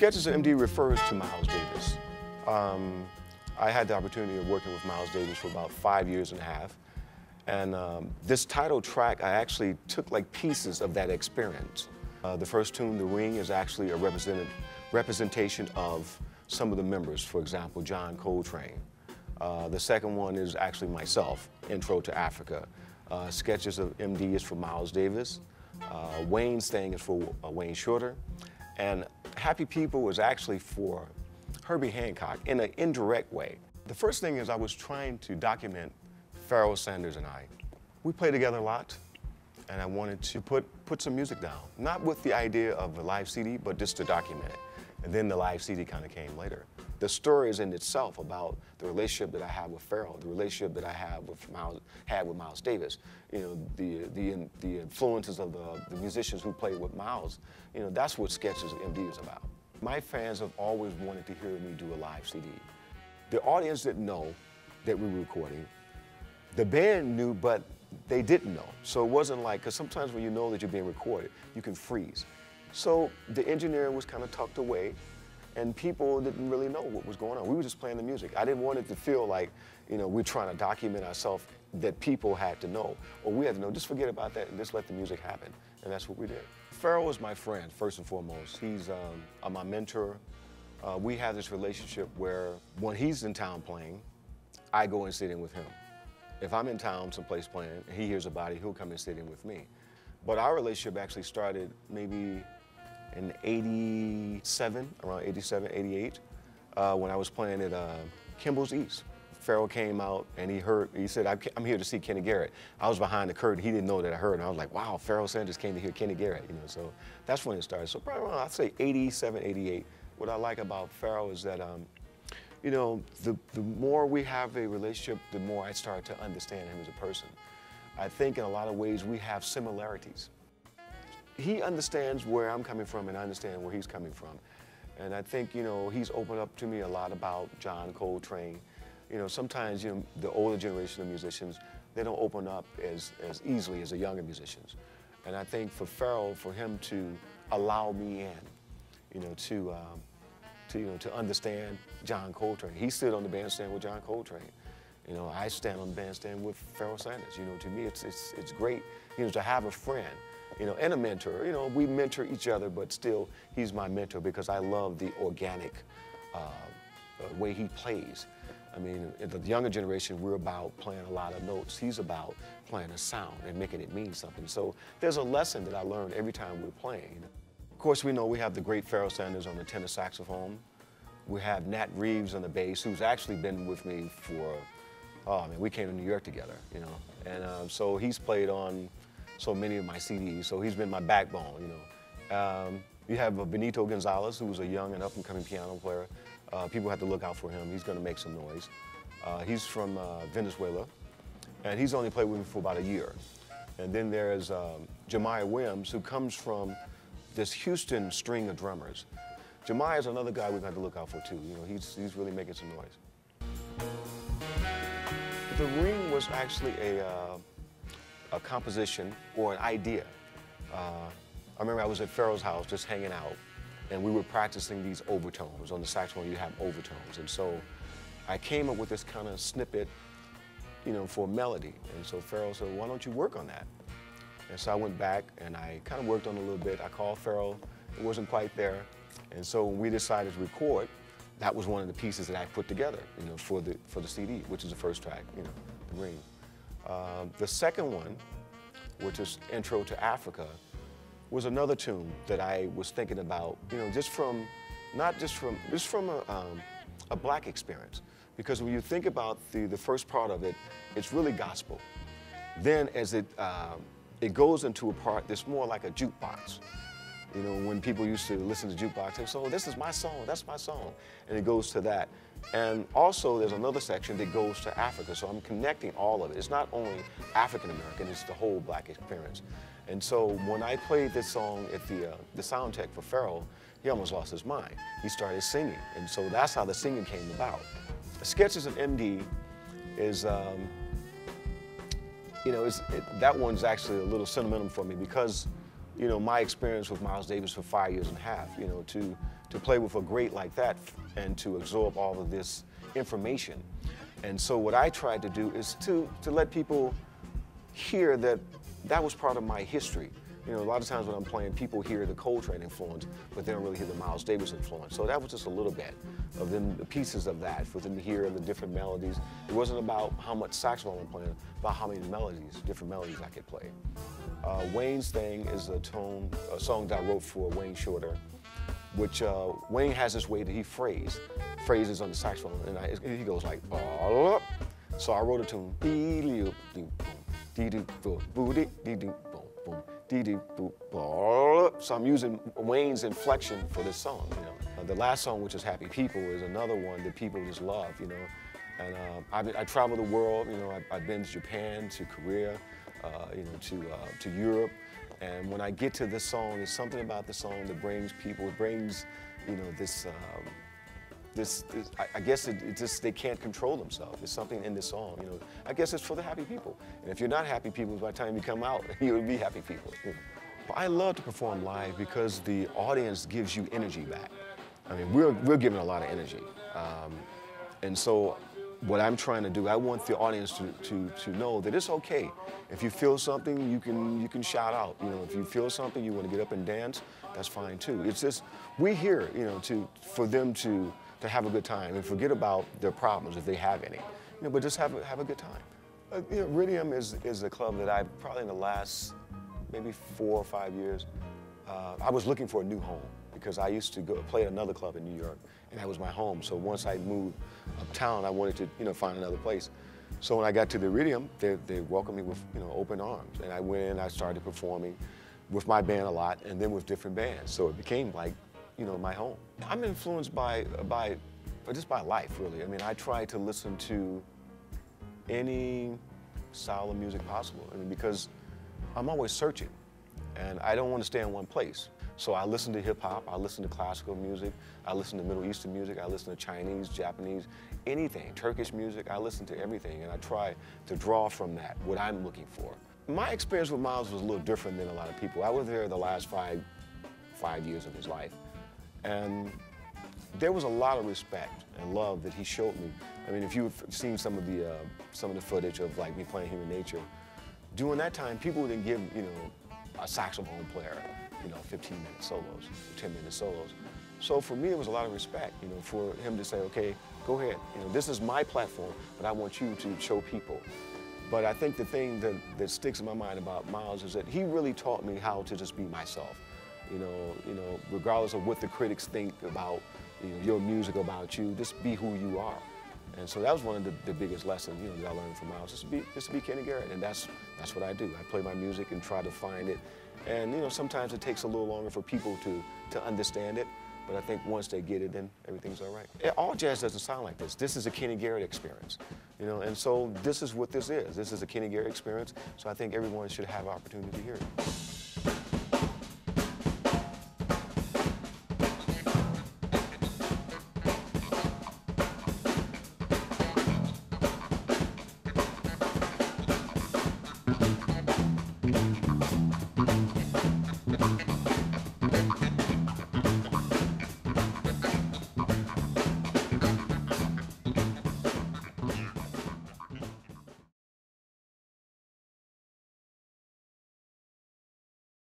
Sketches of MD refers to Miles Davis. I had the opportunity of working with Miles Davis for about 5 years and a half. And this title track, I actually took like pieces of that experience. The first tune, The Ring, is actually a representation of some of the members, for example, John Coltrane. The second one is actually myself, Intro to Africa. Sketches of MD is for Miles Davis. Wayne's Thing is for Wayne Shorter. And Happy People was actually for Herbie Hancock in an indirect way. The first thing is I was trying to document Pharoah Sanders and I. We played together a lot, and I wanted to put some music down. Not with the idea of a live CD, but just to document it. And then the live CD kind of came later. The story is in itself about the relationship that I have with Pharoah, the relationship that I have with Miles Davis. You know, the influences of the musicians who played with Miles. You know, that's what Sketches of MD is about. My fans have always wanted to hear me do a live CD. The audience didn't know that we were recording. The band knew, but they didn't know. So it wasn't like, because sometimes when you know that you're being recorded, you can freeze. So the engineer was kind of tucked away, and people didn't really know what was going on. We were just playing the music. I didn't want it to feel like, you know, we're trying to document ourselves, that people had to know, or we had to know. Just forget about that and just let the music happen. And that's what we did. Pharoah is my friend, first and foremost. He's my mentor. We have this relationship where when he's in town playing, I go and sit in with him. If I'm in town someplace playing, and he hears about it, he'll come and sit in with me. But our relationship actually started maybe in '87, around '87, '88, when I was playing at Kimball's East. Pharoah came out and he said, I'm here to see Kenny Garrett. I was behind the curtain. He didn't know that I heard, and I was like, wow, Pharoah Sanders came to hear Kenny Garrett, you know, so that's when it started. So probably around, I'd say '87, '88. What I like about Pharoah is that, you know, the more we have a relationship, the more I start to understand him as a person. I think in a lot of ways we have similarities. He understands where I'm coming from, and I understand where he's coming from. And I think, you know, he's opened up to me a lot about John Coltrane. You know, sometimes, you know, the older generation of musicians, they don't open up as easily as the younger musicians. And I think for Pharoah, for him to allow me in, you know, to understand John Coltrane. He stood on the bandstand with John Coltrane. You know, I stand on the bandstand with Pharoah Sanders. You know, to me, it's great, you know, to have a friend, you know, and a mentor. You know, we mentor each other, but still, he's my mentor because I love the organic way he plays. I mean, in the younger generation, we're about playing a lot of notes. He's about playing a sound and making it mean something. So there's a lesson that I learned every time we're playing. You know? Of course, we know we have the great Pharoah Sanders on the tenor saxophone. We have Nat Reeves on the bass, who's actually been with me for, oh man, we came to New York together, you know. And so he's played on so many of my CDs, so he's been my backbone, you know. You have Benito Gonzalez, who's a young and up-and-coming piano player. People have to look out for him. He's going to make some noise. He's from Venezuela, and he's only played with me for about a year. And then there's Jamire Williams, who comes from this Houston string of drummers. Jamire is another guy we've got to look out for too. You know, he's really making some noise. The Ring was actually a composition or an idea. I remember I was at Pharoah's house just hanging out, and we were practicing these overtones. On the saxophone, you have overtones. And so I came up with this kind of snippet, you know, for melody. And so Pharoah said, why don't you work on that? And so I went back and I kind of worked on it a little bit. I called Pharoah, it wasn't quite there. And so when we decided to record, that was one of the pieces that I put together, you know, for the CD, which is the first track, you know, The Ring. The second one, which is Intro to Africa, was another tune that I was thinking about, you know, just from a black experience. Because when you think about the first part of it, it's really gospel. Then as it goes into a part that's more like a jukebox. You know, when people used to listen to jukebox, they say, oh, this is my song, that's my song. And it goes to that. And also there's another section that goes to Africa. So I'm connecting all of it. It's not only African American, it's the whole black experience. And so when I played this song at the sound check for Pharoah, he almost lost his mind. He started singing. And so that's how the singing came about. Sketches of MD is, you know, that one's actually a little sentimental for me because, you know, my experience with Miles Davis for 5 years and a half, you know, to to play with a great like that and to absorb all of this information. And so what I tried to do is to let people hear that that was part of my history. You know, a lot of times when I'm playing, people hear the Coltrane influence, but they don't really hear the Miles Davis influence. So that was just a little bit of them, the pieces of that, for them to hear the different melodies. It wasn't about how much saxophone I'm playing, about how many melodies, different melodies I could play. Wayne's Thing is a song that I wrote for Wayne Shorter, which Wayne has this way that he phrases on the saxophone, and he goes like, "Ball up." So I wrote a tune, so I'm using Wayne's inflection for this song, you know. The last song, which is Happy People, is another one that people just love, you know. And I travel the world, you know. I've been to Japan, to Korea, you know, to Europe. And when I get to this song, there's something about the song that brings people, it brings, you know, I guess it just, they can't control themselves. There's something in this song, you know. I guess it's for the happy people. And if you're not happy people, by the time you come out, you'll be happy people. You know. Well, I love to perform live because the audience gives you energy back. I mean, we're giving a lot of energy. And so what I'm trying to do, I want the audience to know that it's okay. If you feel something, you can shout out. You know, if you feel something, you want to get up and dance, that's fine too. It's just, we're here, you know, for them to have a good time and forget about their problems if they have any. You know, but just have a good time. You know, Iridium is a club that I've probably in the last maybe 4 or 5 years, I was looking for a new home because I used to go play at another club in New York, and that was my home. So once I moved uptown, I wanted to, you know, find another place. So when I got to the Iridium, they welcomed me with, you know, open arms, and I went in, I started performing with my band a lot, and then with different bands. So it became like, you know, my home. I'm influenced by just by life, really. I mean, I try to listen to any style of music possible. I mean, because I'm always searching, and I don't want to stay in one place. So I listen to hip hop, I listen to classical music, I listen to Middle Eastern music, I listen to Chinese, Japanese, anything, Turkish music, I listen to everything, and I try to draw from that what I'm looking for. My experience with Miles was a little different than a lot of people. I was there the last five years of his life, and there was a lot of respect and love that he showed me. I mean, if you've seen some of the footage of like me playing Human Nature, during that time, people didn't give, you know, a saxophone player, you know, 15-minute solos, 10-minute solos. So for me, it was a lot of respect, you know, for him to say, okay, go ahead. You know, this is my platform, but I want you to show people. But I think the thing that sticks in my mind about Miles is that he really taught me how to just be myself. You know, regardless of what the critics think about, you know, your music, about you, just be who you are. And so that was one of the biggest lessons, you know, that I learned from Miles, just to be Kenny Garrett. And that's what I do. I play my music and try to find it. And, you know, sometimes it takes a little longer for people to understand it. But I think once they get it, then everything's all right. All jazz doesn't sound like this. This is a Kenny Garrett experience, you know, and so this is what this is. This is a Kenny Garrett experience, so I think everyone should have an opportunity to hear it.